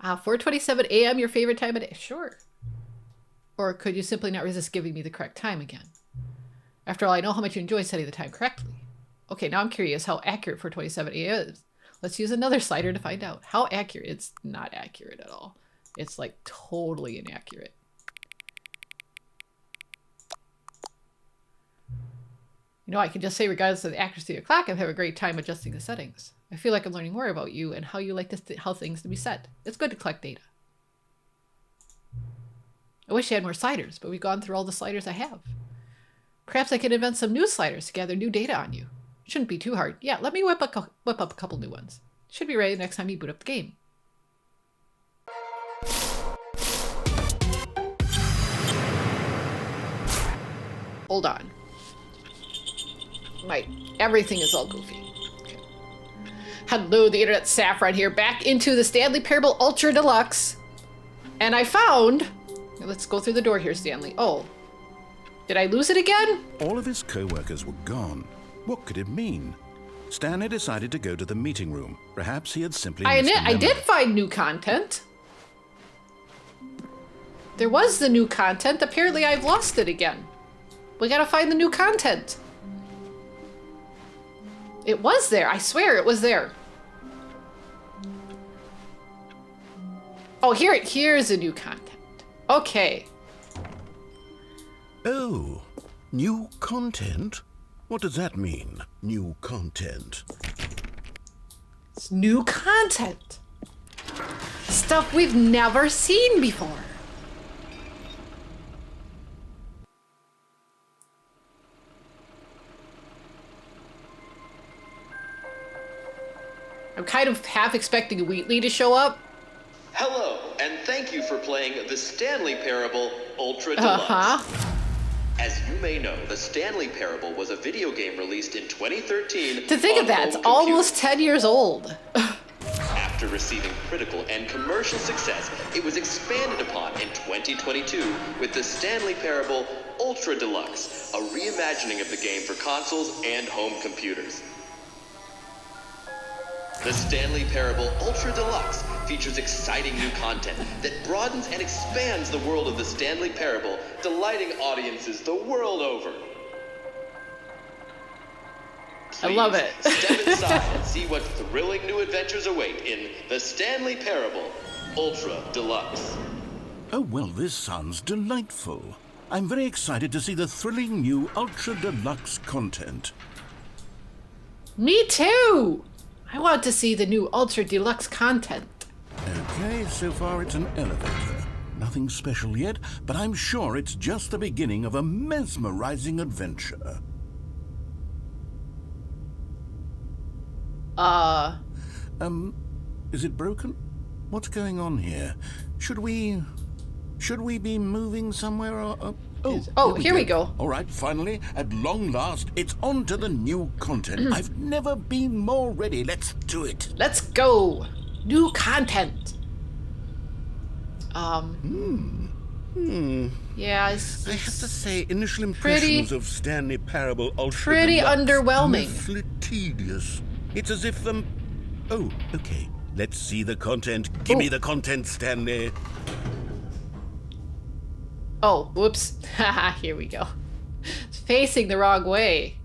4:27 a.m. your favorite time of day? Sure. Or could you simply not resist giving me the correct time again? After all, I know how much you enjoy setting the time correctly. Okay, now I'm curious how accurate 4:27 a.m. is. Let's use another slider to find out. How accurate? It's not accurate at all. It's like totally inaccurate. You know, I can just say regardless of the accuracy of the clock, I've had a great time adjusting the settings. I feel like I'm learning more about you and how you like how things to be set. It's good to collect data. I wish I had more sliders, but we've gone through all the sliders I have. Perhaps I can invent some new sliders to gather new data on you. Shouldn't be too hard. Yeah, let me whip up a couple new ones. Should be ready next time you boot up the game. Hold on. Everything is all goofy. Okay. Hello, the internet, Saffron here, back into the Stanley Parable Ultra Deluxe. And I found... Let's go through the door here, Stanley. Oh. Did I lose it again? All of his co-workers were gone. What could it mean? Stanley decided to go to the meeting room. Perhaps he had simply missed I did find new content. There was the new content. Apparently I've lost it again. We gotta find the new content. It was there. I swear it was there. Oh, here's the new content. Okay. Oh, new content? What does that mean, new content? It's new content. Stuff we've never seen before. I'm kind of half expecting Wheatley to show up. Hello, and thank you for playing the Stanley Parable Ultra Deluxe. As you may know, the Stanley Parable was a video game released in 2013. To think of that, it's almost 10 years old. After receiving critical and commercial success, it was expanded upon in 2022 with the Stanley Parable Ultra Deluxe, a reimagining of the game for consoles and home computers. The Stanley Parable Ultra Deluxe features exciting new content that broadens and expands the world of the Stanley Parable, delighting audiences the world over. Please I love it. Step inside and see what thrilling new adventures await in the Stanley Parable Ultra Deluxe. Oh, well, this sounds delightful. I'm very excited to see the thrilling new Ultra Deluxe content. Me too! I want to see the new Ultra Deluxe content. Okay, so far it's an elevator. Nothing special yet, but I'm sure it's just the beginning of a mesmerizing adventure. Is it broken? What's going on here? Should we be moving somewhere or... Oh, here we go. All right, finally, at long last, it's on to the new content. I've never been more ready. Let's do it. Let's go. New content. Yeah, I have to say, initial impressions of Stanley Parable Ultra pretty Deluxe underwhelming. Miffly tedious. It's as if Oh, okay. Let's see the content. Give me the content, Stanley. Oh, whoops. Haha, here we go. It's facing the wrong way.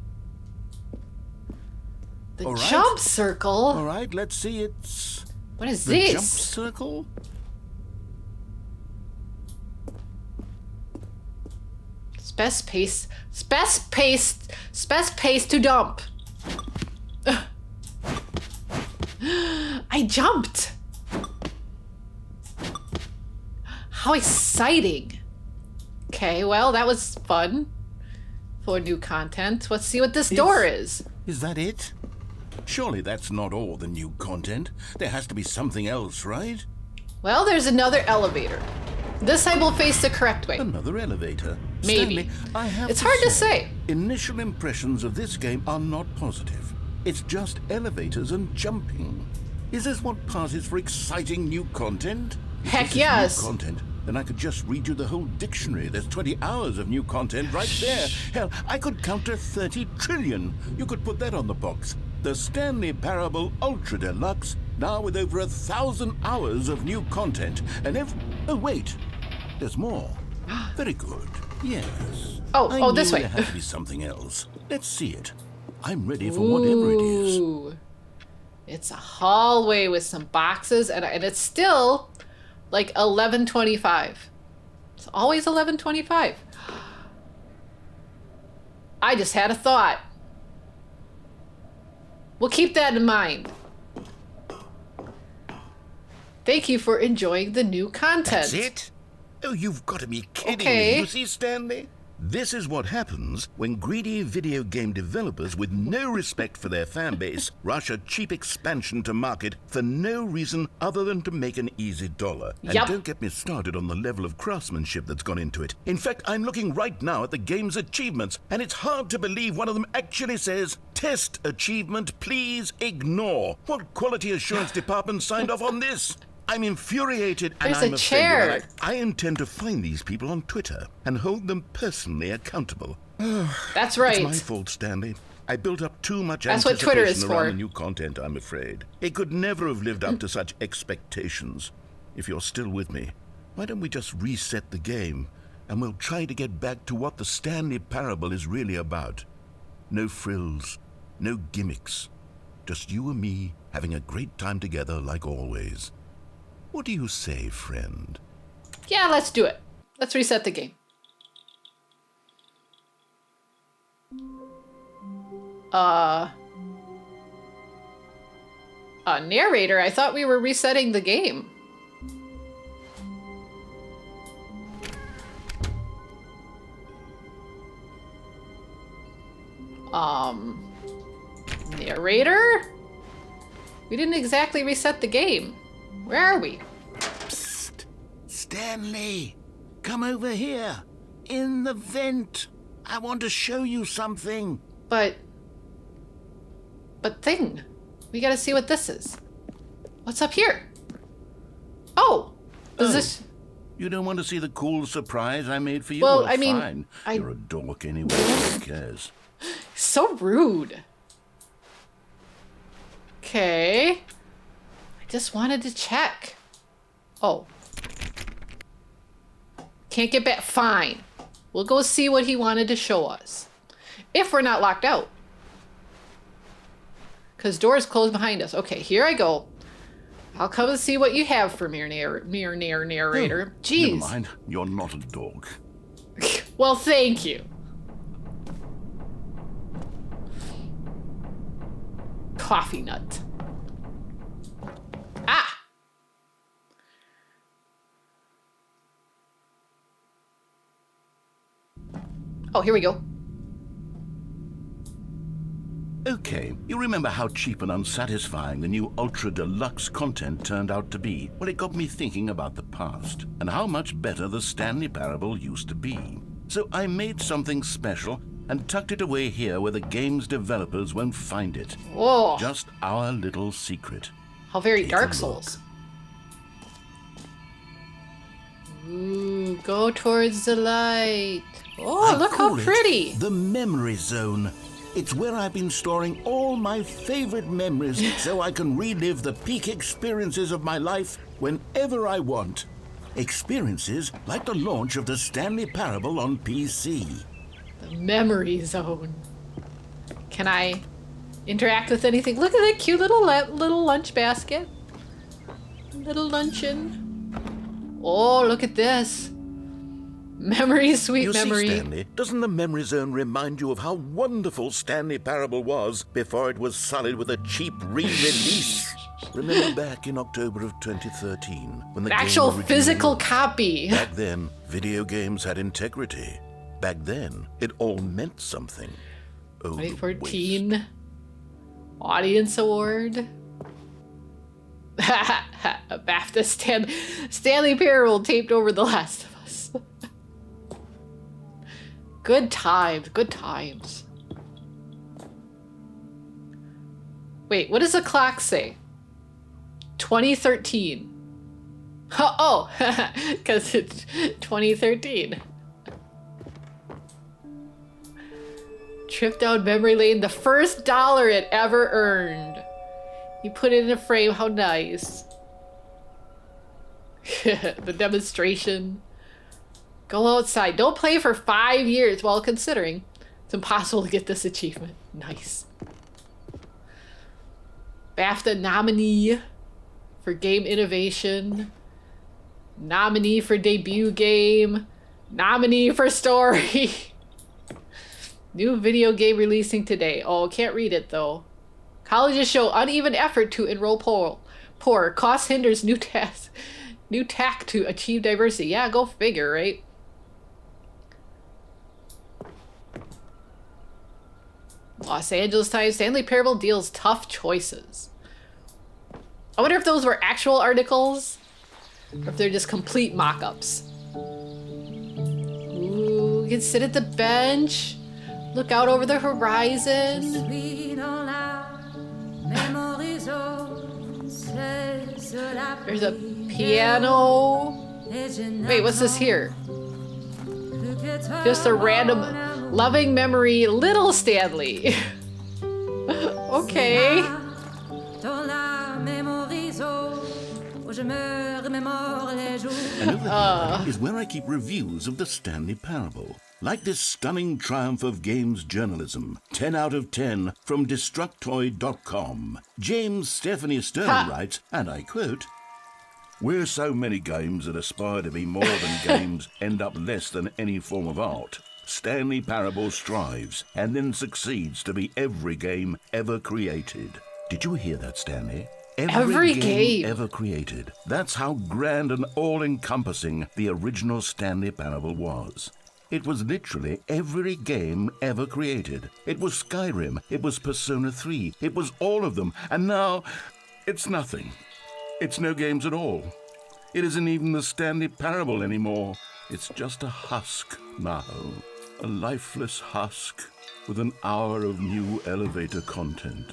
The jump circle? All right, let's see. It's... What is the this? Jump circle? Space pace to dump. I jumped. How exciting. Okay, well, that was fun for new content. Let's see what this door is. Is that it? Surely that's not all the new content. There has to be something else, right? Well, there's another elevator. This time we'll face the correct way. Another elevator? Maybe. Stanley, I have it's hard to say. Initial impressions of this game are not positive. It's just elevators and jumping. Is this what passes for exciting new content? Heck yes. New content. Then I could just read you the whole dictionary. There's 20 hours of new content right there. Hell, I could count to 30 trillion. You could put that on the box. The Stanley Parable Ultra Deluxe, now with over 1,000 hours of new content. And oh wait, there's more. Very good. Yes. I knew this way. There had to be something else. Let's see it. I'm ready for whatever it is. Ooh. It's a hallway with some boxes, and it's still like 11:25. It's always 11:25. I just had a thought. We'll keep that in mind. Thank you for enjoying the new content. That's it? Oh, you've got to be kidding me. You see, Stanley? This is what happens when greedy video game developers with no respect for their fan base rush a cheap expansion to market for no reason other than to make an easy dollar. And don't get me started on the level of craftsmanship that's gone into it. In fact, I'm looking right now at the game's achievements, and it's hard to believe one of them actually says, "Test achievement, please ignore." What quality assurance department signed off on this? I'm infuriated and I'm offended. I intend to find these people on Twitter and hold them personally accountable. That's right. It's my fault, Stanley. I built up too much That's what Twitter is anticipation around for. the new content, I'm afraid. It could never have lived up to such expectations. If you're still with me, why don't we just reset the game and we'll try to get back to what the Stanley Parable is really about. No frills, no gimmicks. Just you and me having a great time together like always. What do you say, friend? Yeah, let's do it. Let's reset the game. A narrator? I thought we were resetting the game. Narrator? We didn't exactly reset the game. Where are we? Psst! Stanley! Come over here! In the vent! I want to show you something! But thing. We gotta see what this is. What's up here? Oh! Is this... You don't want to see the cool surprise I made for you? Well, Fine. I mean... You're a dork anyway, who cares? So rude. Okay. I just wanted to check. Oh. Can't get back. Fine. We'll go see what he wanted to show us. If we're not locked out. Because doors closed behind us. Okay, here I go. I'll come and see what you have for me, narrator. Oh, Jeez. never mind. You're not a dog. Well, thank you. Coffee nut. Ah! Oh, here we go. Okay, you remember how cheap and unsatisfying the new Ultra Deluxe content turned out to be? Well, it got me thinking about the past and how much better the Stanley Parable used to be. So I made something special and tucked it away here where the game's developers won't find it. Whoa. Just our little secret. How very Take Dark a Souls. Ooh, go towards the light. Oh, look how call it pretty. The memory zone. It's where I've been storing all my favorite memories so I can relive the peak experiences of my life whenever I want. Experiences like the launch of the Stanley Parable on PC. The memory zone. Can I interact with anything? Look at that cute little lunch basket. Little luncheon. Oh, look at this. Memories, sweet memory. You see, Stanley, doesn't the memory zone remind you of how wonderful Stanley Parable was before it was sullied with a cheap re-release? Remember back in October of 2013 when the actual game physical launched? copy. Back then, video games had integrity. Back then, it all meant something. Oh, 2014 Audience Award. A BAFTA Stanley Parable taped over The Last of Us. Good times, good times. Wait, what does the clock say? 2013. Oh, because it's 2013. Trip down memory lane, the first $1 it ever earned. He put it in a frame, how nice. The demonstration. Go outside. Don't play for 5 years. Well, considering it's impossible to get this achievement. Nice. BAFTA nominee for game innovation. Nominee for debut game. Nominee for story. New video game releasing today. Oh, can't read it though. Colleges show uneven effort to enroll poor. Cost hinders new tack to achieve diversity. Yeah, go figure, right? Los Angeles Times, Stanley Parable deals tough choices. I wonder if those were actual articles or if they're just complete mock-ups. Ooh, you can sit at the bench, look out over the horizon. There's a piano. Wait, what's this here? Just a random loving memory, little Stanley. Okay. And over here is where I keep reviews of the Stanley Parable. Like this stunning triumph of games journalism, 10 out of 10 from Destructoid.com. James Stephanie Stern writes, and I quote, "Where so many games that aspire to be more than games end up less than any form of art, Stanley Parable strives and then succeeds to be every game ever created." Did you hear that, Stanley? Every game ever created. That's how grand and all-encompassing the original Stanley Parable was. It was literally every game ever created. It was Skyrim, it was Persona 3, it was all of them, and now it's nothing. It's no games at all. It isn't even the Stanley Parable anymore. It's just a husk now. A lifeless husk with an hour of new elevator content.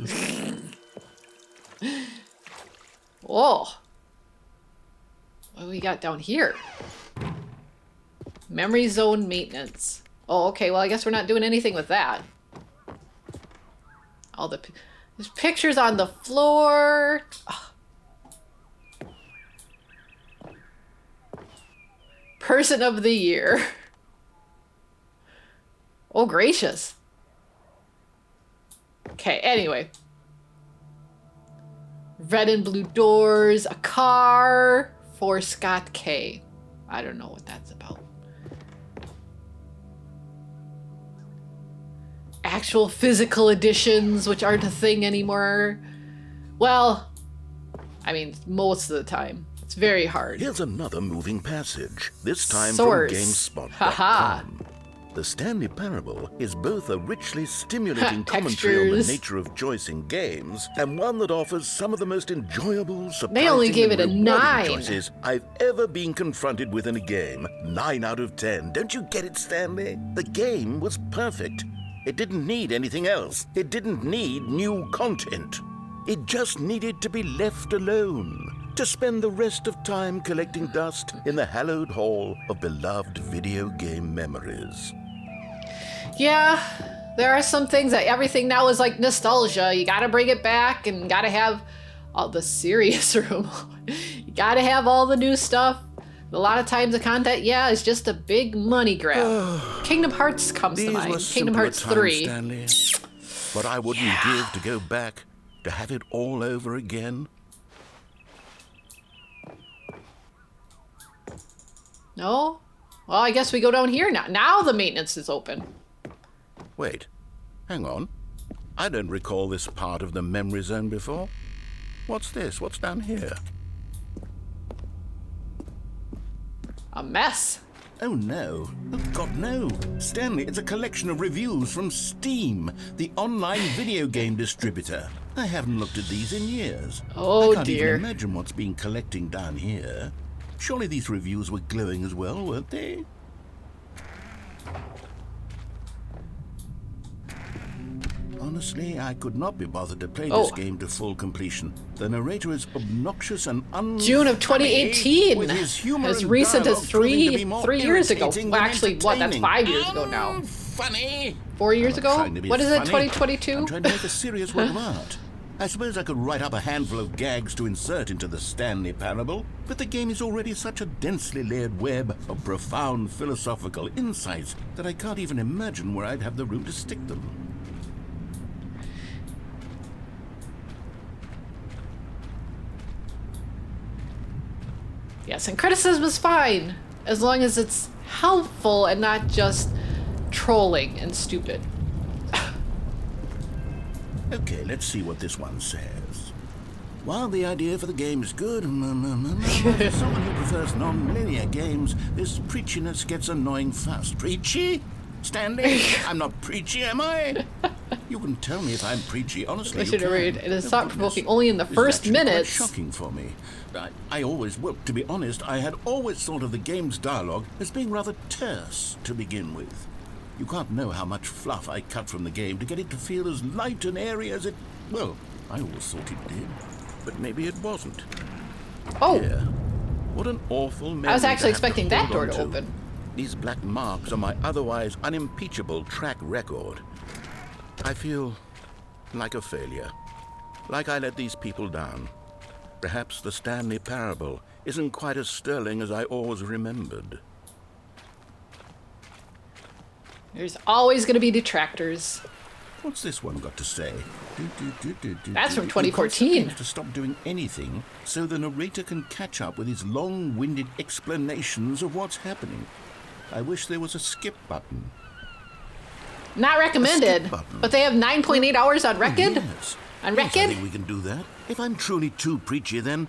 Whoa. What do we got down here? Memory zone maintenance. Oh, okay. Well, I guess we're not doing anything with that. All there's pictures on the floor. Oh. Person of the year. Oh, gracious. Okay, anyway. Red and blue doors, a car for Scott K. I don't know what that's about. Actual physical editions, which aren't a thing anymore. Well, I mean, most of the time. It's very hard. Here's another moving passage, this time Source. from GameSpot.com. The Stanley Parable is both a richly stimulating commentary on the nature of choice in games and one that offers some of the most enjoyable, surprising, they only gave it a rewarding 9 choices I've ever been confronted with in a game. 9 out of 10. Don't you get it, Stanley? The game was perfect. It didn't need anything else. It didn't need new content. It just needed to be left alone, to spend the rest of time collecting dust in the hallowed hall of beloved video game memories. Yeah, there are some things that everything now is like nostalgia. You gotta bring it back and gotta have all the serious room. You gotta have all the new stuff. A lot of times the content, yeah, is just a big money grab. Kingdom Hearts comes to mind. Kingdom Hearts 3. Stanley, but I wouldn't give to go back to have it all over again. No? Well, I guess we go down here now. Now the maintenance is open. Wait, hang on. I don't recall this part of the memory zone before. What's this? What's down here? A mess. Oh no. Oh God, no. Stanley, it's a collection of reviews from Steam, the online video game distributor. I haven't looked at these in years. Oh, I can't dear. even imagine what's been collecting down here. Surely these reviews were glowing as well, weren't they? Honestly, I could not be bothered to play this game to full completion. The narrator is obnoxious and June of 2018. with his humor As and recent as dialogue proving to be more three years ago. irritating Well, than actually, what? That's entertaining. 5 years ago now. funny? 4 years ago? What is it, funny. 2022? I'm trying to make a serious work of art. I suppose I could write up a handful of gags to insert into the Stanley Parable, but the game is already such a densely layered web of profound philosophical insights that I can't even imagine where I'd have the room to stick them. Yes, and criticism is fine, as long as it's helpful and not just trolling and stupid. Okay, let's see what this one says. While the idea for the game is good, for someone who prefers non-linear games, this preachiness gets annoying fast. Preachy? Stanley? I'm not preachy, am I? You can tell me if I'm preachy, honestly. I should read. It is thought-provoking only in the first minutes. Quite shocking for me. To be honest, I had always thought of the game's dialogue as being rather terse to begin with. You can't know how much fluff I cut from the game to get it to feel as light and airy as it... Well, I always thought it did. But maybe it wasn't. Oh! Yeah. What an awful memory. I was actually expecting that door to open. These black marks are my otherwise unimpeachable track record. I feel like a failure. Like I let these people down. Perhaps the Stanley Parable isn't quite as sterling as I always remembered. There's always going to be detractors. What's this one got to say? That's from 2014. To stop doing anything so the narrator can catch up with his long-winded explanations of what's happening. I wish there was a skip button. Not recommended, but they have 9.8 hours on record? Yes. On Yes, record? I think we can do that. If I'm truly too preachy, then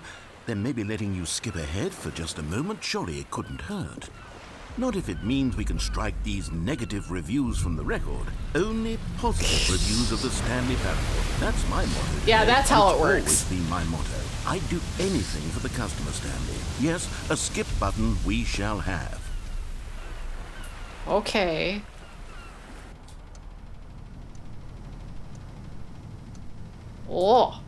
maybe letting you skip ahead for just a moment, surely it couldn't hurt. Not if it means we can strike these negative reviews from the record. Only positive reviews of the Stanley Parable. That's my motto. Yeah, that's how it works. It's always been my motto. I'd do anything for the customer, Stanley. Yes, a skip button we shall have. Okay. Oh.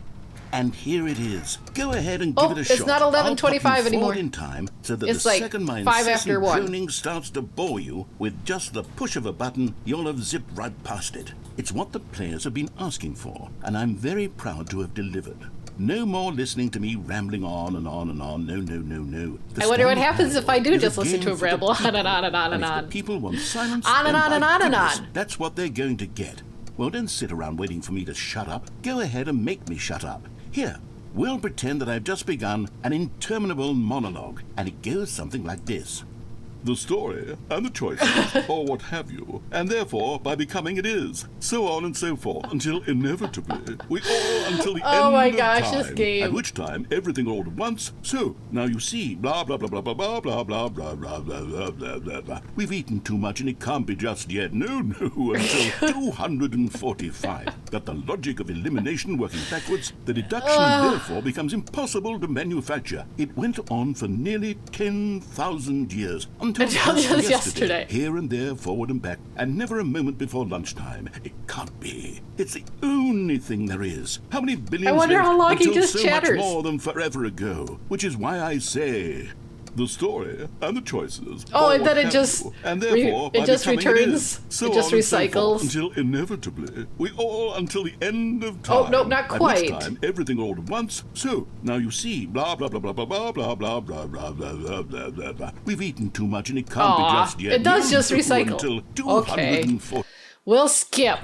And here it is. Go ahead and give it a it's shot. not 11:25 anymore. In time so that It's the like second my 5 after 1. droning starts to bore you with just the push of a button, you'll have zipped right past it. It's what the players have been asking for, and I'm very proud to have delivered. No more listening to me rambling on and on and on. No. I wonder what happens if I do just listen to him ramble on and on and on and on. If the people want silence, On and then on and by on and goodness, on. that's what they're going to get. Well, don't sit around waiting for me to shut up. Go ahead and make me shut up. Here, we'll pretend that I've just begun an interminable monologue, and it goes something like this. The story and the choices, or what have you, and therefore, by becoming it is, so on and so forth, until inevitably, we all until the end my of gosh, time, this game. at which time everything all at once, so, now you see, blah, blah, blah, blah, blah, blah, blah, blah, blah, blah, blah, blah, blah, blah, blah. We've eaten too much and it can't be just yet, no, until 245. Got the logic of elimination working backwards, the deduction therefore becomes impossible to manufacture. It went on for nearly 10,000 years, until just yesterday, here and there, forward and back, and never a moment before lunchtime. It can't be. It's the only thing there is. How many billions? I wonder how long he until just so chatters. Much more than forever ago, which is why I say the story and the choices. Oh, and then it just and therefore, it just returns. So it just on and so forth, recycles until inevitably we all until the end of time. Oh no, not At quite. which time everything all at once. So now you see, blah blah blah blah blah blah blah blah blah blah blah blah blah blah blah. We've eaten too much and it can't be just yet. It does just No, recycle. Until Okay. 240. We'll skip.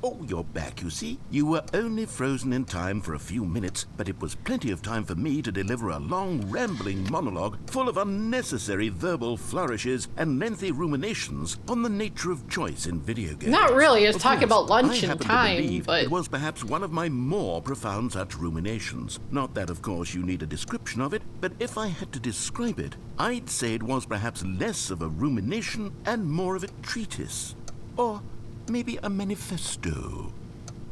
Oh, you're back, you see. You were only frozen in time for a few minutes, but it was plenty of time for me to deliver a long, rambling monologue full of unnecessary verbal flourishes and lengthy ruminations on the nature of choice in video games. Not really. It's Of talking course, about lunch I and happen to time, believe but it was perhaps one of my more profound such ruminations. Not that, of course, you need a description of it, but if I had to describe it, I'd say it was perhaps less of a rumination and more of a treatise. Or maybe a manifesto.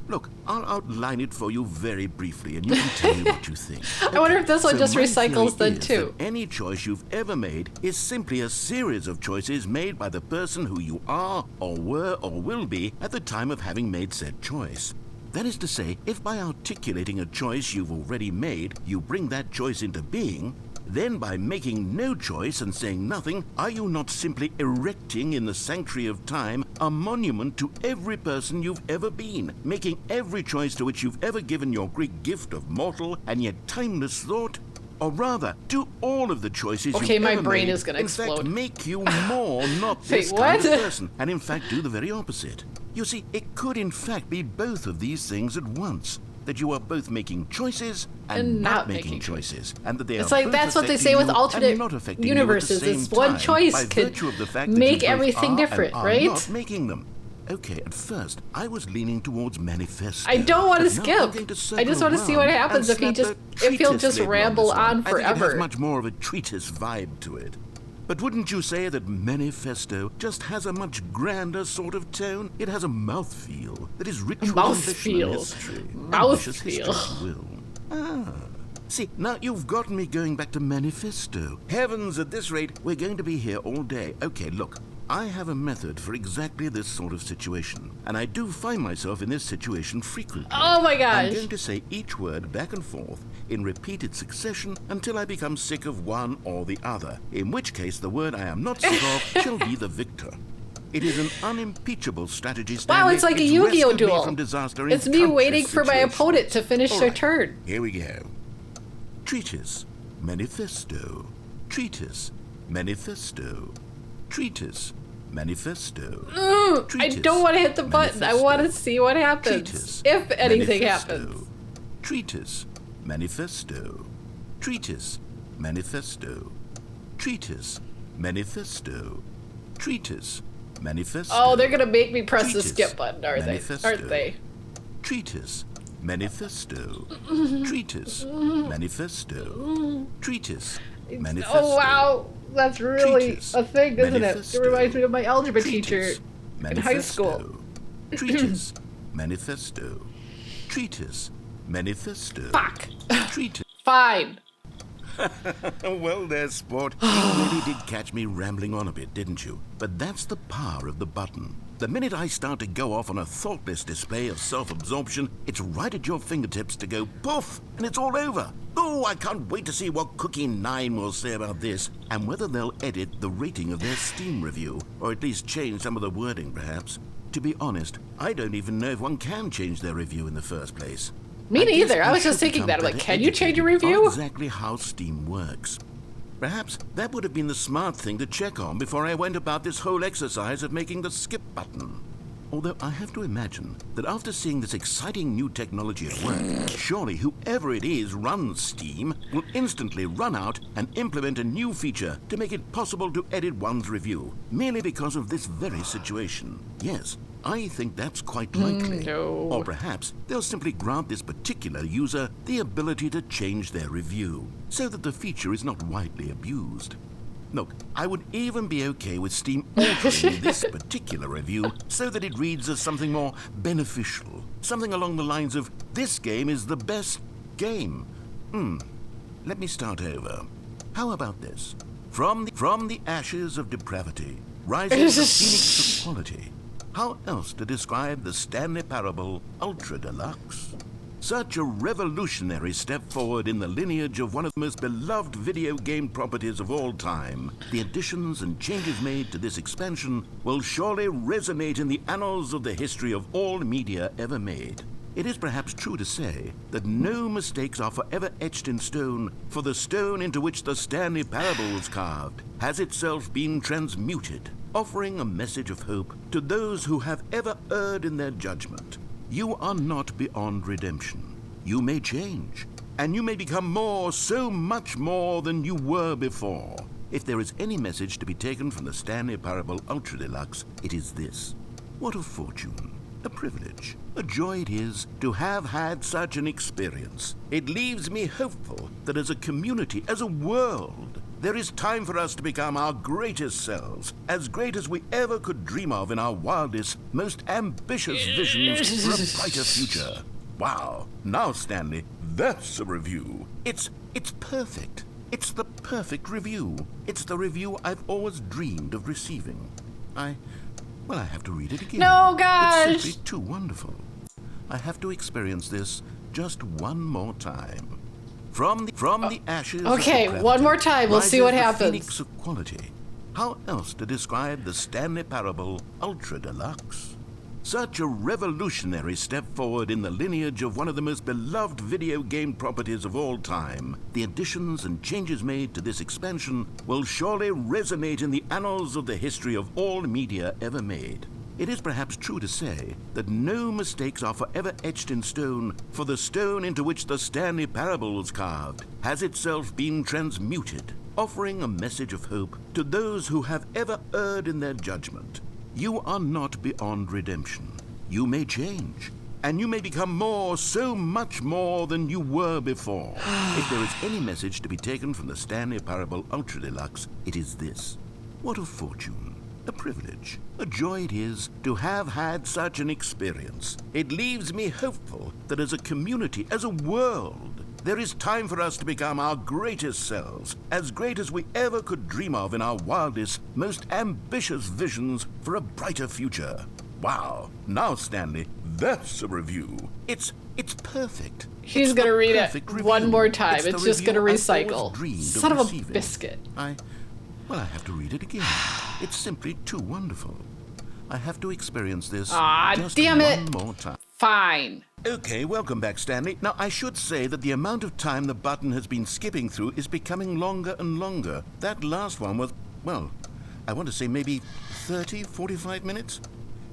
Look, I'll outline it for you very briefly, and you can tell me what you think. I wonder if this one So just my recycles theory then is too. that any choice you've ever made is simply a series of choices made by the person who you are, or were, or will be at the time of having made said choice. That is to say, if by articulating a choice you've already made, you bring that choice into being, Then by making no choice and saying nothing, are you not simply erecting in the sanctuary of time a monument to every person you've ever been, making every choice to which you've ever given your great gift of mortal and yet timeless thought? Or rather, do all of the choices you've my ever brain made, is gonna in explode. fact, make you more not Wait, this kind of what? person, and in fact do the very opposite? You see, it could in fact be both of these things at once. That you are both making choices and not making choices, and that they It's are like both that's what they say affecting with you alternate and not affecting you at the universes. same It's one time choice by could virtue of the fact that make you both everything are different, and are right? not making them. Okay, at first I was leaning towards manifesto. I don't want to but now I'm skip. going to I circle just want to see what around happens and if he snap just the if he'll treatise just label ramble this one. on I think it has forever. much more of a treatise vibe to it. But wouldn't you say that manifesto just has a much grander sort of tone? It has a mouthfeel that is rich with ambition and history. Ambitious history, if you will. Ah. See, now you've gotten me going back to manifesto. Heavens, at this rate, we're going to be here all day. Okay, look, I have a method for exactly this sort of situation, and I do find myself in this situation frequently. Oh my gosh. I'm going to say each word back and forth in repeated succession until I become sick of one or the other, in which case the word I am not sick of shall be the victor. It is an unimpeachable strategy, Stanley. Wow, it's like a Yu-Gi-Oh rescued me duel. from disaster in It's me countless waiting for my situations. opponent to finish All their right, turn. Here we go. Treatise, manifesto. Treatise, manifesto. Treatise, manifesto. I Treatise, don't want to hit the button. I want to see what happens. Treatise, If anything manifesto. happens. Treatise, manifesto. Treatise, manifesto. Treatise, manifesto. Treatise, manifesto. Oh, they're gonna make me press the Treatise, skip button, are they? manifesto. Aren't they? Treatise, manifesto. Treatise, manifesto. Treatise, manifesto. Oh wow, that's really Treatise, a thing, isn't it? manifesto. It reminds me of my algebra Treatise, teacher in high school. manifesto. Treatise, manifesto. Treatise, manifesto. Fuck. Treatise. Fine. Well, there, sport. You really did catch me rambling on a bit, didn't you? But that's the power of the button. The minute I start to go off on a thoughtless display of self-absorption, it's right at your fingertips to go poof, and it's all over. Oh, I can't wait to see what Cookie 9 will say about this, and whether they'll edit the rating of their Steam review, or at least change some of the wording, perhaps. To be honest, I don't even know if one can change their review in the first place. Me I guess neither. I we was just should thinking become that. I'm like, better can you change a educated on review? exactly how Steam works. Perhaps that would have been the smart thing to check on before I went about this whole exercise of making the skip button. Although I have to imagine that after seeing this exciting new technology at work, surely whoever it is runs Steam will instantly run out and implement a new feature to make it possible to edit one's review, merely because of this very situation. Yes, I think that's quite likely. No. Or perhaps they'll simply grant this particular user the ability to change their review, so that the feature is not widely abused. Look, I would even be okay with Steam altering this particular review so that it reads as something more beneficial. Something along the lines of, this game is the best game. Let me start over. How about this? From the ashes of depravity, rising the phoenix of quality. How else to describe the Stanley Parable Ultra Deluxe? Such a revolutionary step forward in the lineage of one of the most beloved video game properties of all time. The additions and changes made to this expansion will surely resonate in the annals of the history of all media ever made. It is perhaps true to say that no mistakes are forever etched in stone, for the stone into which the Stanley Parable was carved has itself been transmuted, offering a message of hope to those who have ever erred in their judgment. You are not beyond redemption. You may change, and you may become more, so much more than you were before. If there is any message to be taken from the Stanley Parable Ultra Deluxe, it is this. What a fortune, a privilege, a joy it is to have had such an experience. It leaves me hopeful that as a community, as a world, there is time for us to become our greatest selves, as great as we ever could dream of in our wildest, most ambitious visions for a brighter future. Wow. Now, Stanley, that's a review. It's perfect. It's the perfect review. It's the review I've always dreamed of receiving. I have to read it again. No, gosh. It's simply too wonderful. I have to experience this just one more time. From the ashes. Okay, of the one more time. We'll see what rises the happens. Phoenix of quality. How else to describe the Stanley Parable Ultra Deluxe? Such a revolutionary step forward in the lineage of one of the most beloved video game properties of all time. The additions and changes made to this expansion will surely resonate in the annals of the history of all media ever made. It is perhaps true to say that no mistakes are forever etched in stone, for the stone into which the Stanley Parable was carved has itself been transmuted, offering a message of hope to those who have ever erred in their judgment. You are not beyond redemption. You may change, and you may become more, so much more than you were before. If there is any message to be taken from the Stanley Parable Ultra Deluxe, it is this. What a fortune. A privilege, a joy it is to have had such an experience. It leaves me hopeful that as a community, as a world, there is time for us to become our greatest selves, as great as we ever could dream of in our wildest, most ambitious visions for a brighter future. Wow. Now, Stanley, that's a review. It's perfect. He's going to read it one more time. It's just going to recycle. Son of a biscuit. Well, I have to read it again. It's simply too wonderful. I have to experience this just damn it. one more time. Fine. Okay, welcome back, Stanley. Now, I should say that the amount of time the button has been skipping through is becoming longer and longer. That last one was, well, I want to say maybe 30, 45 minutes?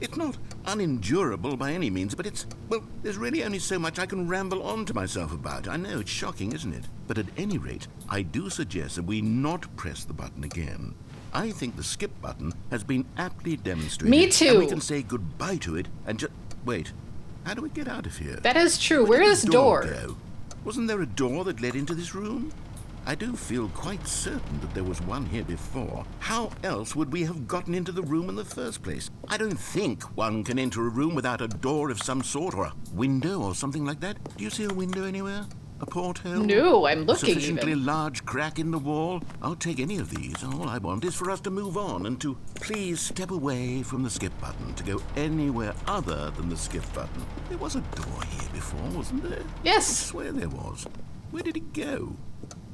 It's not unendurable by any means, but well, there's really only so much I can ramble on to myself about. I know, it's shocking, isn't it? But at any rate, I do suggest that we not press the button again. I think the skip button has been aptly demonstrated. Me too. And we can say goodbye to it and just... Wait, how do we get out of here? That is true. Where did is the door? Go? Wasn't there a door that led into this room? I do feel quite certain that there was one here before. How else would we have gotten into the room in the first place? I don't think one can enter a room without a door of some sort, or a window or something like that. Do you see a window anywhere? A porthole? No, I'm looking. A sufficiently large crack in the wall? I'll take any of these. All I want is for us to move on and to please step away from the skip button to go anywhere other than the skip button. There was a door here before, wasn't there? Yes. I swear there was. Where did it go?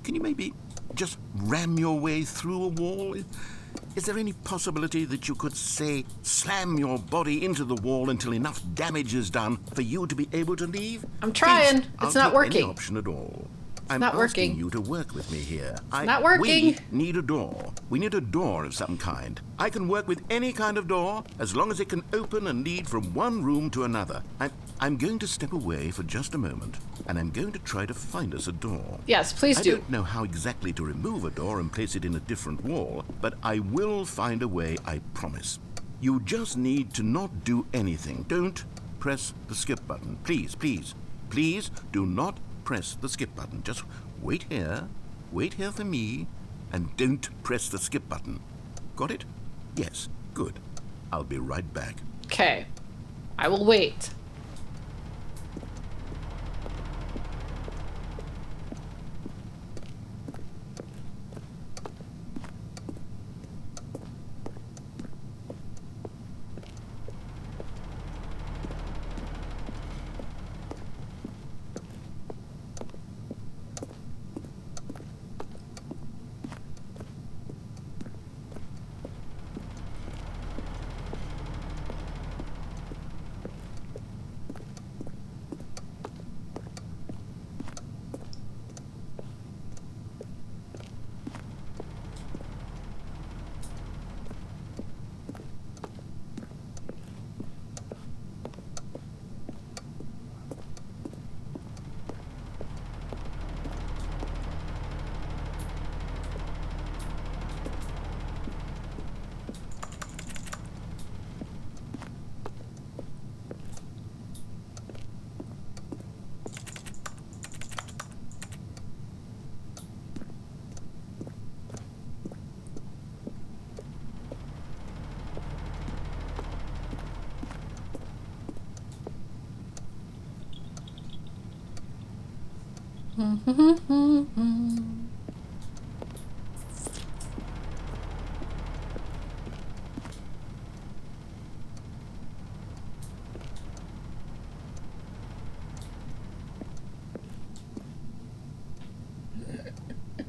Can you maybe just ram your way through a wall? Is there any possibility that you could, say, slam your body into the wall until enough damage is done for you to be able to leave? I'm trying. It's not working. Any option at all. I'm not asking working. you to work with me here. Not working. We need a door. We need a door of some kind. I can work with any kind of door as long as it can open and lead from one room to another. I'm going to step away for just a moment, and I'm going to try to find us a door. Yes, please do. I don't know how exactly to remove a door and place it in a different wall, but I will find a way, I promise. You just need to not do anything. Don't press the skip button. Please, please, please do not press the skip button. Just wait here for me, and don't press the skip button. Got it? Yes, good. I'll be right back. Okay. I will wait.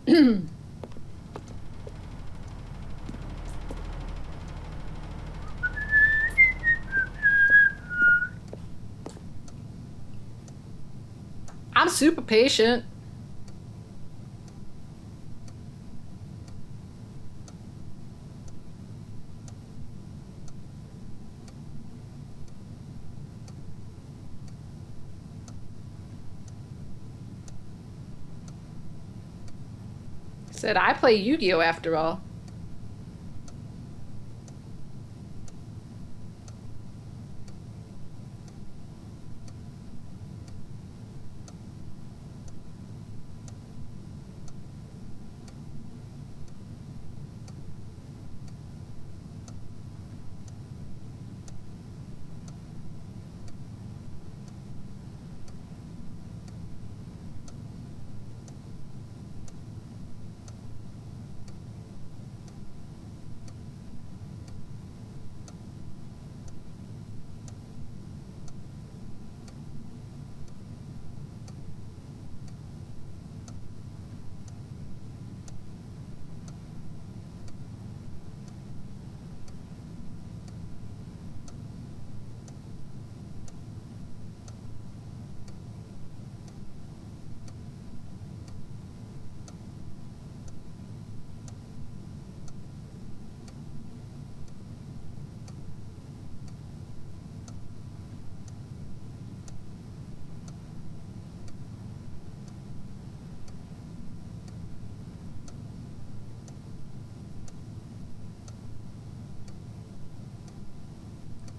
I'm super patient. Said I play Yu-Gi-Oh after all.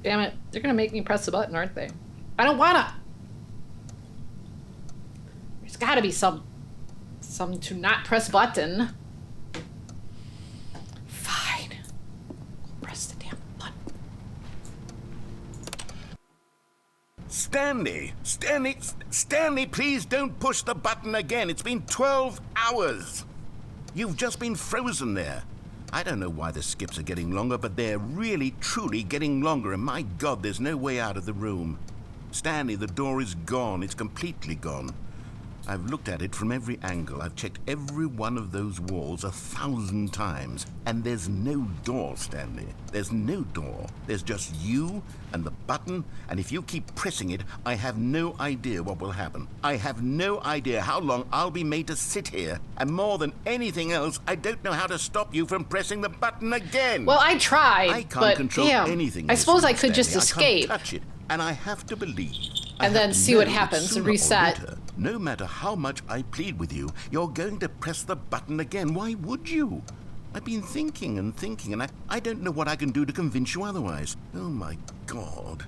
Damn it. They're gonna make me press the button, aren't they? I don't wanna! There's gotta be some to not press button. Fine. Press the damn button. Stanley, please don't push the button again. It's been 12 hours. You've just been frozen there. I don't know why the skips are getting longer, but they're really, truly getting longer, and my God, there's no way out of the room. Stanley, the door is gone. It's completely gone. I've looked at it from every angle. I've checked every one of those walls 1,000 times, and there's no door, Stanley. There's no door. There's just you and the button, and if you keep pressing it, I have no idea what will happen. I have no idea how long I'll be made to sit here, and more than anything else, I don't know how to stop you from pressing the button again. Well, I tried, I can't but control anything. I suppose I Stanley. could just escape. I can't touch it, and I have to believe. And then see what happens and reset. No matter how much I plead with you, you're going to press the button again. Why would you? I've been thinking and thinking, and I don't know what I can do to convince you otherwise. Oh, my God.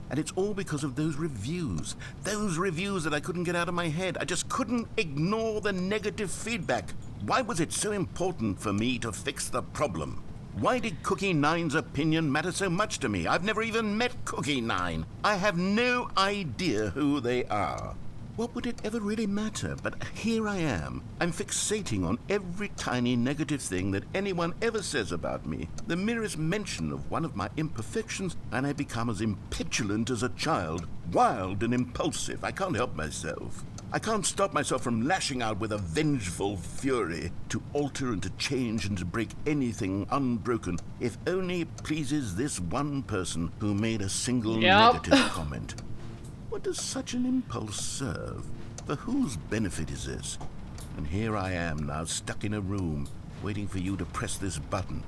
And it's all because of those reviews. Those reviews that I couldn't get out of my head. I just couldn't ignore the negative feedback. Why was it so important for me to fix the problem? Why did Cookie Nine's opinion matter so much to me? I've never even met Cookie Nine. I have no idea who they are. What would it ever really matter? But here I am. I'm fixating on every tiny negative thing that anyone ever says about me. The merest mention of one of my imperfections, and I become as impetulant as a child, wild and impulsive. I can't help myself. I can't stop myself from lashing out with a vengeful fury to alter and to change and to break anything unbroken, if only it pleases this one person who made a single negative comment. What does such an impulse serve? For whose benefit is this? And here I am now, stuck in a room, waiting for you to press this button,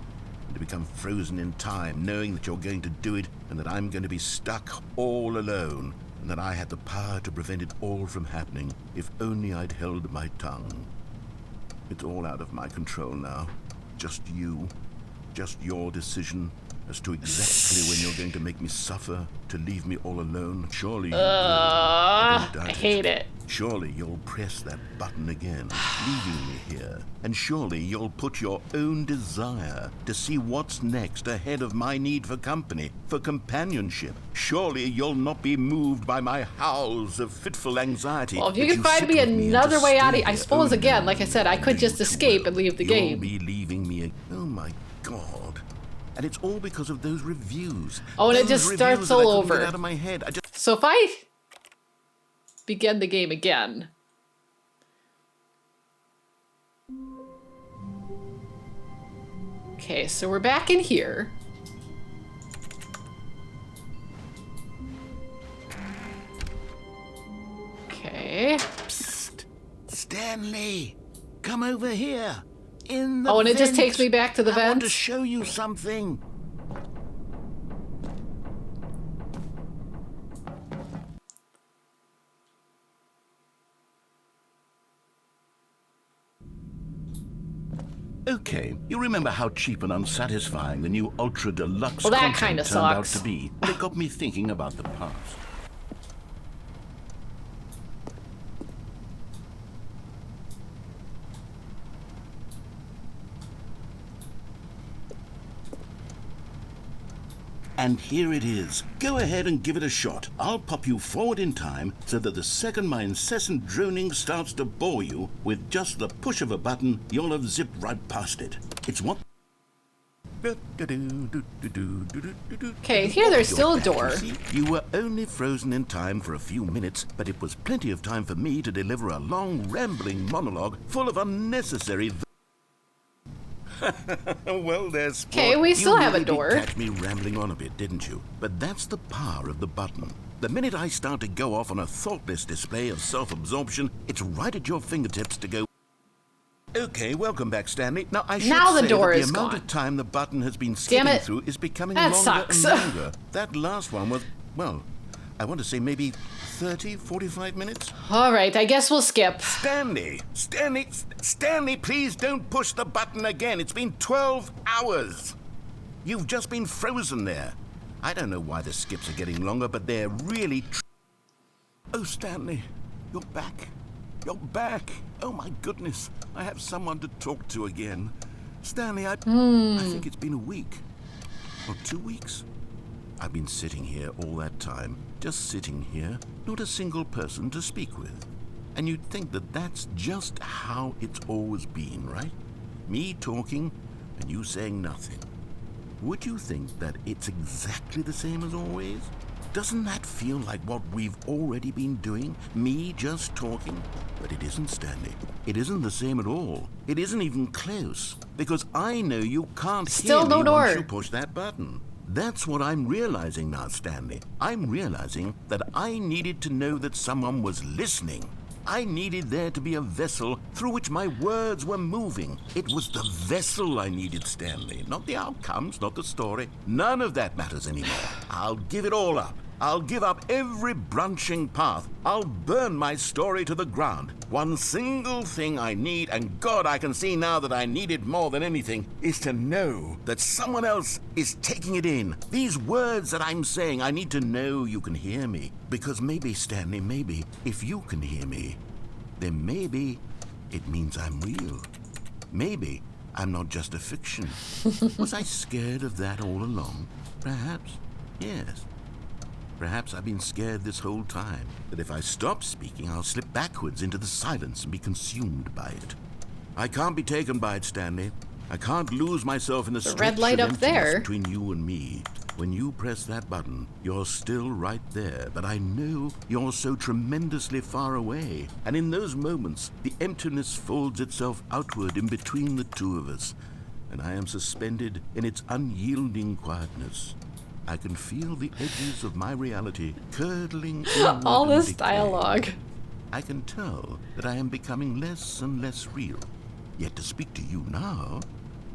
and to become frozen in time, knowing that you're going to do it, and that I'm going to be stuck all alone, and that I had the power to prevent it all from happening, if only I'd held my tongue. It's all out of my control now. Just you. Just your decision as to exactly when you're going to make me suffer, to leave me all alone. Surely you will. I hate it. Surely you'll press that button again, leaving me here. And surely you'll put your own desire to see what's next ahead of my need for company, for companionship. Surely you'll not be moved by my howls of fitful anxiety. Well, if you can find me another way out of, I suppose, again, like I said, I could just escape and leave the game. You'll be leaving me. Oh my God. And it's all because of those reviews. Oh, and it just starts all over. Get out of my head. So if I begin the game again, Okay, so we're back in here. Okay. Psst. Stanley, come over here. In the Oh, and it just vent. takes me back to the I want to vents? show you something. Okay, you remember how cheap and unsatisfying the new Ultra Deluxe Well, that content kinda turned out sucks. to be? Well, it got me thinking about the past. And here it is. Go ahead and give it a shot. I'll pop you forward in time so that the second my incessant droning starts to bore you, with just the push of a button, you'll have zipped right past it. It's what... Okay, here there's still a door. You were only frozen in time for a few minutes, but it was plenty of time for me to deliver a long, rambling monologue full of unnecessary... Well, there's... Okay, we still have a You door. really did catch me rambling on a bit, didn't you? But that's the power of the button. The minute I start to go off on a thoughtless display of self-absorption, it's right at your fingertips to go... Okay, welcome back, Stanley. Now, I should Now the say door that is the amount gone. of time the button has been Damn skipping it. through is becoming That longer sucks. and longer. That last one was, well, I want to say maybe 30, 45 minutes. All right, I guess we'll skip. Stanley, please don't push the button again. It's been 12 hours. You've just been frozen there. I don't know why the skips are getting longer, but they're really... Oh, Stanley, you're back. You're back. Oh, my goodness. I have someone to talk to again. Stanley, I think it's been a week. Or 2 weeks. I've been sitting here all that time, just sitting here, not a single person to speak with. And you'd think that that's just how it's always been, right? Me talking and you saying nothing. Would you think that it's exactly the same as always? Doesn't that feel like what we've already been doing? Me just talking? But it isn't, Stanley. It isn't the same at all. It isn't even close. Because I know you can't Still hear no me door. once you push that button. That's what I'm realizing now, Stanley. I'm realizing that I needed to know that someone was listening. I needed there to be a vessel through which my words were moving. It was the vessel I needed, Stanley, not the outcomes, not the story. None of that matters anymore. I'll give it all up. I'll give up every branching path. I'll burn my story to the ground. One single thing I need, and God, I can see now that I need it more than anything, is to know that someone else is taking it in. These words that I'm saying, I need to know you can hear me. Because maybe, Stanley, maybe, if you can hear me, then maybe it means I'm real. Maybe I'm not just a fiction. Was I scared of that all along? Perhaps, yes. Perhaps I've been scared this whole time, that if I stop speaking, I'll slip backwards into the silence and be consumed by it. I can't be taken by it, Stanley. I can't lose myself in the stretch red light of up there. emptiness between you and me. When you press that button, you're still right there, but I know you're so tremendously far away. And in those moments, the emptiness folds itself outward in between the two of us, and I am suspended in its unyielding quietness. I can feel the edges of my reality curdling inward All and this decay. dialogue. I can tell that I am becoming less and less real. Yet to speak to you now,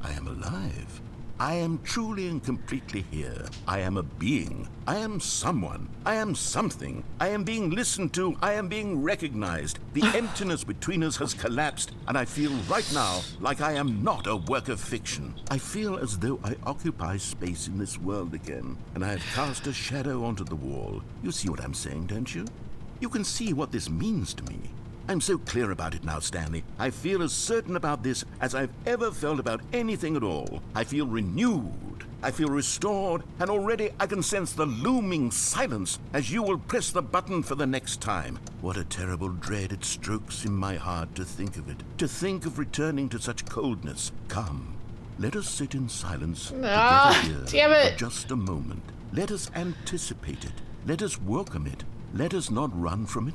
I am alive. I am truly and completely here. I am a being. I am someone. I am something. I am being listened to. I am being recognized. The emptiness between us has collapsed, and I feel right now like I am not a work of fiction. I feel as though I occupy space in this world again, and I have cast a shadow onto the wall. You see what I'm saying, don't you? You can see what this means to me. I'm so clear about it now, Stanley. I feel as certain about this as I've ever felt about anything at all. I feel renewed. I feel restored, and already I can sense the looming silence as you will press the button for the next time. What a terrible dread it strokes in my heart to think of it, to think of returning to such coldness. Come, let us sit in silence together here damn it. for just a moment. Let us anticipate it. Let us welcome it. Let us not run from it.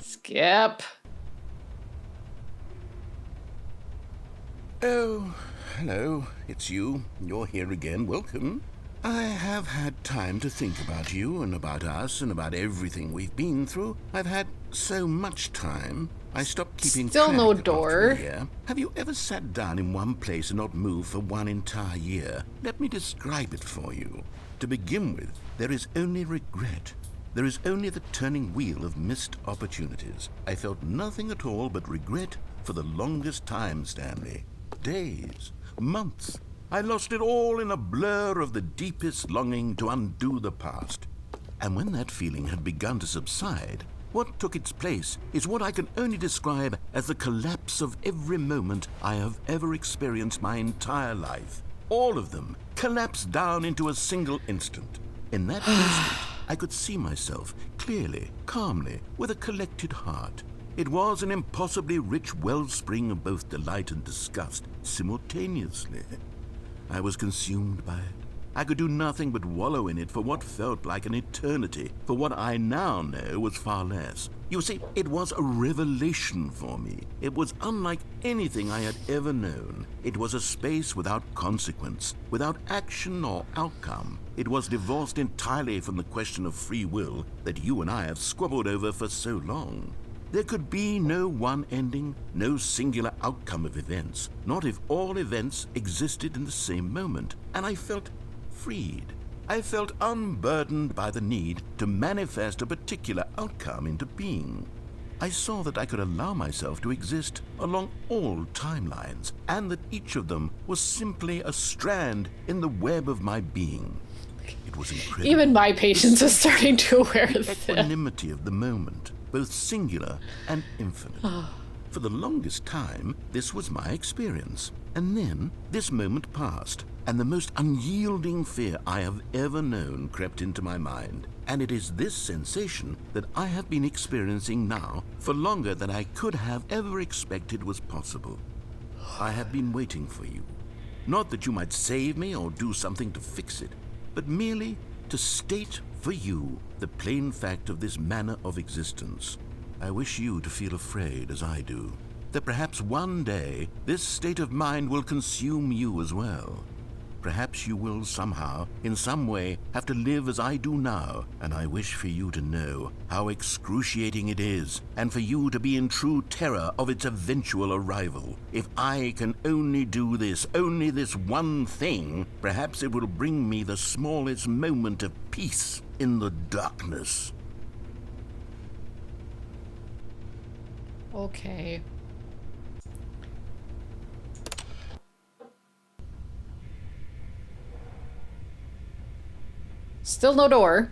Skip. Oh, hello. It's you. You're here again. Welcome. I have had time to think about you and about us and about everything we've been through. I've had so much time. I stopped keeping Still track no after door. a year. Have you ever sat down in one place and not moved for one entire year? Let me describe it for you. To begin with, there is only regret. There is only the turning wheel of missed opportunities. I felt nothing at all but regret for the longest time, Stanley. Days, months. I lost it all in a blur of the deepest longing to undo the past. And when that feeling had begun to subside, what took its place is what I can only describe as the collapse of every moment I have ever experienced my entire life. All of them collapsed down into a single instant. In that instant, I could see myself clearly, calmly, with a collected heart. It was an impossibly rich wellspring of both delight and disgust simultaneously. I was consumed by it. I could do nothing but wallow in it for what felt like an eternity, for what I now know was far less. You see, it was a revelation for me. It was unlike anything I had ever known. It was a space without consequence, without action or outcome. It was divorced entirely from the question of free will that you and I have squabbled over for so long. There could be no one ending, no singular outcome of events, not if all events existed in the same moment, and I felt freed. I felt unburdened by the need to manifest a particular outcome into being. I saw that I could allow myself to exist along all timelines, and that each of them was simply a strand in the web of my being. It was incredible. Even my patience is starting to wear thin. Equanimity of the moment, both singular and infinite. For the longest time, this was my experience. And then, this moment passed, and the most unyielding fear I have ever known crept into my mind. And it is this sensation that I have been experiencing now for longer than I could have ever expected was possible. I have been waiting for you. Not that you might save me or do something to fix it, but merely to state for you the plain fact of this manner of existence. I wish you to feel afraid, as I do, that perhaps one day this state of mind will consume you as well. Perhaps you will somehow, in some way, have to live as I do now, and I wish for you to know how excruciating it is, and for you to be in true terror of its eventual arrival. If I can only do this, only this one thing, perhaps it will bring me the smallest moment of peace in the darkness. Okay. Still no door.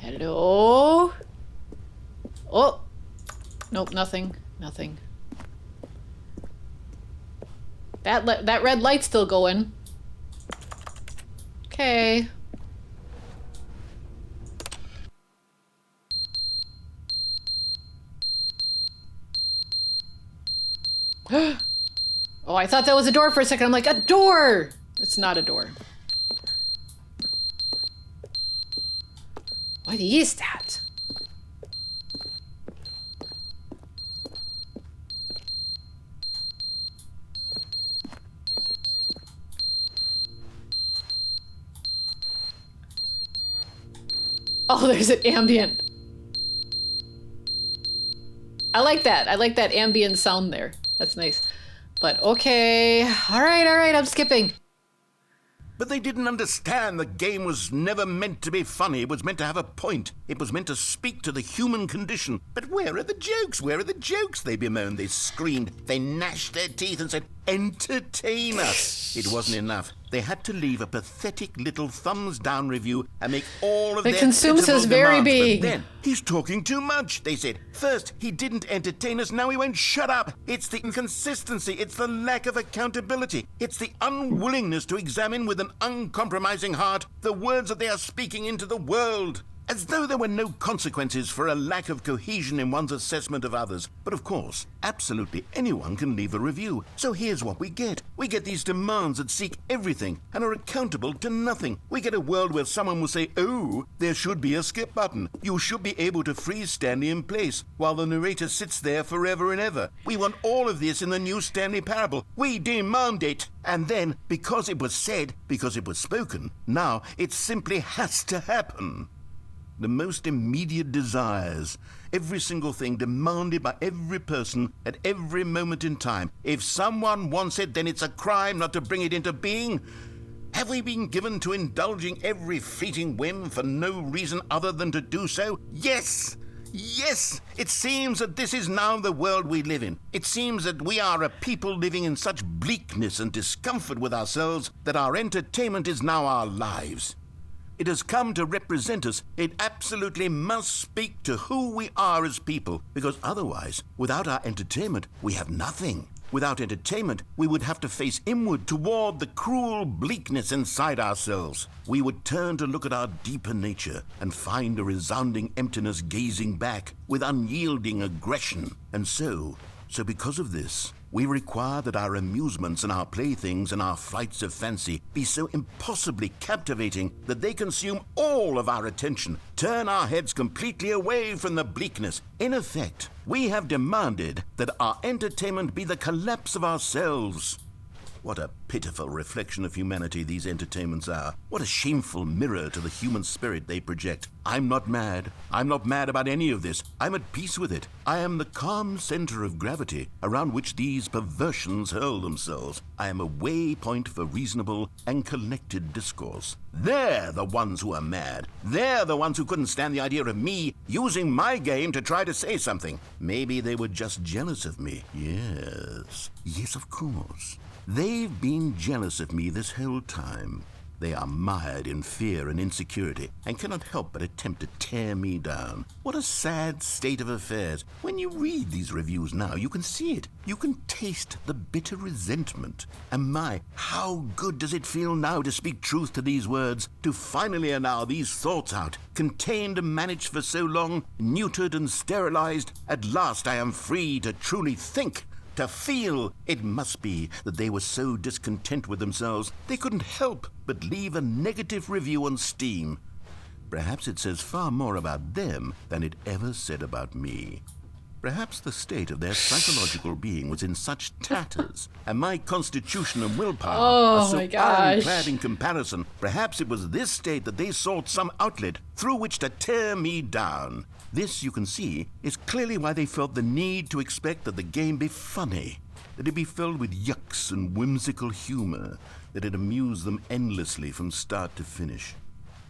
Hello? Oh! Nope, nothing. Nothing. That red light's still going. Okay. Oh, I thought that was a door for a second. I'm like, a door! It's not a door. What is that? Oh, there's an ambient. I like that. I like that ambient sound there. That's nice. But okay. All right, I'm skipping. But they didn't understand the game was never meant to be funny. It was meant to have a point. It was meant to speak to the human condition. But where are the jokes? Where are the jokes? They bemoaned, they screamed, they gnashed their teeth and said, entertain us. It wasn't enough. They had to leave a pathetic little thumbs down review and make all of the their consume pitiful says very demands. big. But then, he's talking too much, they said. First, he didn't entertain us, now he won't shut up. It's the inconsistency, it's the lack of accountability. It's the unwillingness to examine with an uncompromising heart the words that they are speaking into the world. as though there were no consequences for a lack of cohesion in one's assessment of others. But of course, absolutely anyone can leave a review. So here's what we get. We get these demands that seek everything and are accountable to nothing. We get a world where someone will say, oh, there should be a skip button. You should be able to freeze Stanley in place while the narrator sits there forever and ever. We want all of this in the new Stanley parable. We demand it. And then, because it was said, because it was spoken, now it simply has to happen. The most immediate desires, every single thing demanded by every person at every moment in time. If someone wants it, then it's a crime not to bring it into being. Have we been given to indulging every fleeting whim for no reason other than to do so? Yes! Yes! It seems that this is now the world we live in. It seems that we are a people living in such bleakness and discomfort with ourselves that our entertainment is now our lives. It has come to represent us. It absolutely must speak to who we are as people, because otherwise, without our entertainment, we have nothing. Without entertainment, we would have to face inward toward the cruel bleakness inside ourselves. We would turn to look at our deeper nature and find a resounding emptiness gazing back with unyielding aggression. And so because of this, we require that our amusements and our playthings and our flights of fancy be so impossibly captivating that they consume all of our attention, turn our heads completely away from the bleakness. In effect, we have demanded that our entertainment be the collapse of ourselves. What a pitiful reflection of humanity these entertainments are. What a shameful mirror to the human spirit they project. I'm not mad. I'm not mad about any of this. I'm at peace with it. I am the calm center of gravity around which these perversions hurl themselves. I am a waypoint for reasonable and collected discourse. They're the ones who are mad. They're the ones who couldn't stand the idea of me using my game to try to say something. Maybe they were just jealous of me. Yes. Yes, of course. They've been jealous of me this whole time. They are mired in fear and insecurity and cannot help but attempt to tear me down. What a sad state of affairs. When you read these reviews now, you can see it. You can taste the bitter resentment. And my, how good does it feel now to speak truth to these words, to finally allow these thoughts out, contained and managed for so long, neutered and sterilized. At last I am free to truly think. To feel. It must be that they were so discontent with themselves they couldn't help but leave a negative review on Steam. Perhaps it says far more about them than it ever said about me. Perhaps the state of their psychological being was in such tatters, and my constitution and willpower are so ironclad in comparison. Perhaps it was this state that they sought some outlet through which to tear me down. This, you can see, is clearly why they felt the need to expect that the game be funny, that it be filled with yucks and whimsical humor, that it amuse them endlessly from start to finish.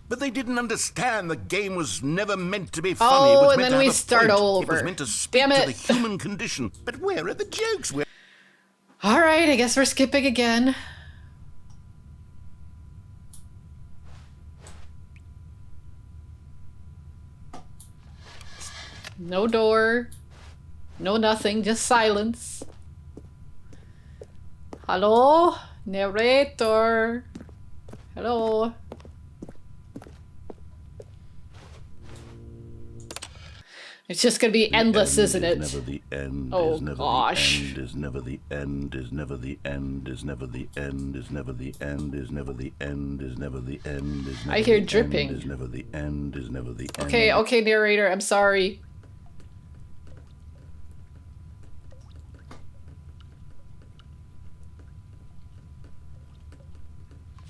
But they didn't understand the game was never meant to be funny. Oh, and then we start all over. It was meant to speak to the human condition. But where are the jokes? All right, I guess we're skipping again. No door. No nothing, just silence. Hello? Narrator. Hello? It's just gonna be endless, isn't it? Never the end. Oh, is never gosh. The end, is never the end. Is never the end. Is never the end. Is never the end. Is never the end. Is never the end. Is never I hear the dripping. End, is never the end. Is never the end. Okay, narrator, I'm sorry.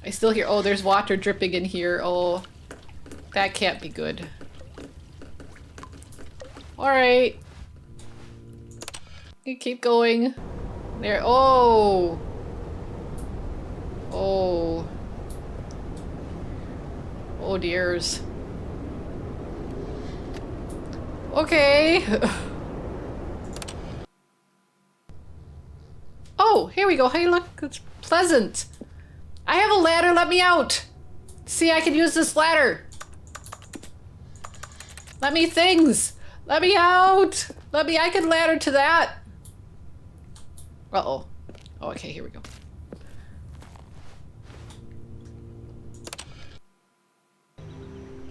I still hear, oh, there's water dripping in here. Oh, that can't be good. All right. You keep going. There, oh. Oh. Oh dears. Okay. Oh, here we go. Hey, look, it's pleasant. I have a ladder, let me out. See, I can use this ladder. Let me things. Let me out. I can ladder to that. Uh-oh. Oh, okay, here we go.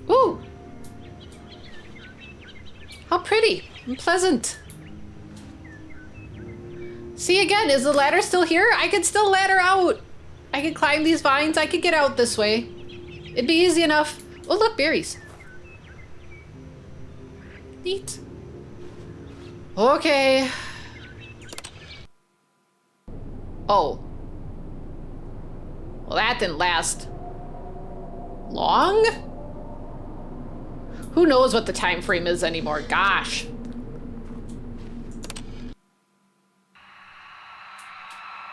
Ooh. How pretty and pleasant. See, again, is the ladder still here? I could still ladder out. I could climb these vines. I could get out this way. It'd be easy enough. Oh, look, berries. Neat. Okay. Oh. Well, that didn't last long? Who knows what the time frame is anymore? Gosh.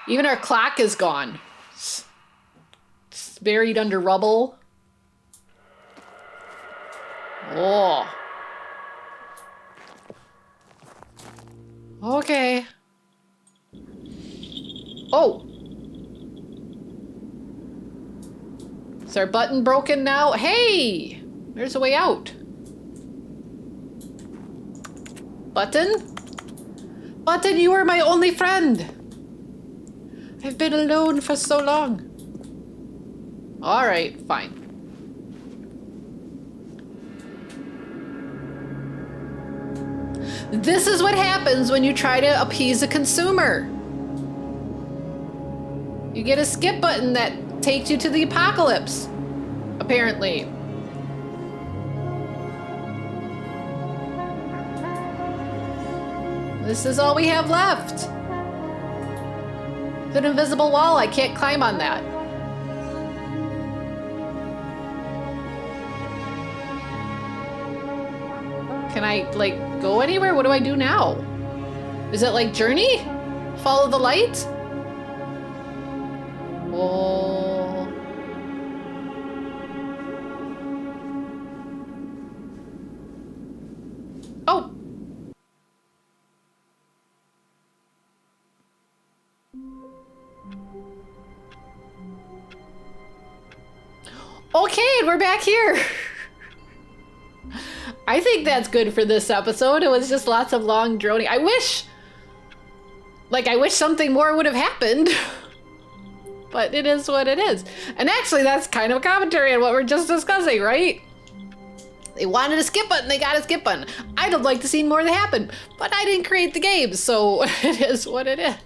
Even our clock is gone. It's buried under rubble. Oh. Okay. Oh. Is our button broken now? Hey! There's a way out. Button? Button, you are my only friend. I've been alone for so long. All right, fine. This is what happens when you try to appease a consumer. You get a skip button that takes you to the apocalypse, apparently. This is all we have left. It's an invisible wall. I can't climb on that. Can I, like, go anywhere? What do I do now? Is it like Journey? Follow the light? Oh. Oh. Okay, we're back here. I think that's good for this episode. It was just lots of long droning. I wish something more would have happened. But it is what it is. And actually, that's kind of a commentary on what we're just discussing, right? They wanted a skip button, they got a skip button. I'd have liked to see more that happened, but I didn't create the game, so it is what it is.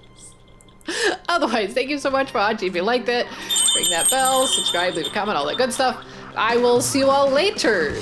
Otherwise, thank you so much for watching. If you liked it, ring that bell, subscribe, leave a comment, all that good stuff. I will see you all later.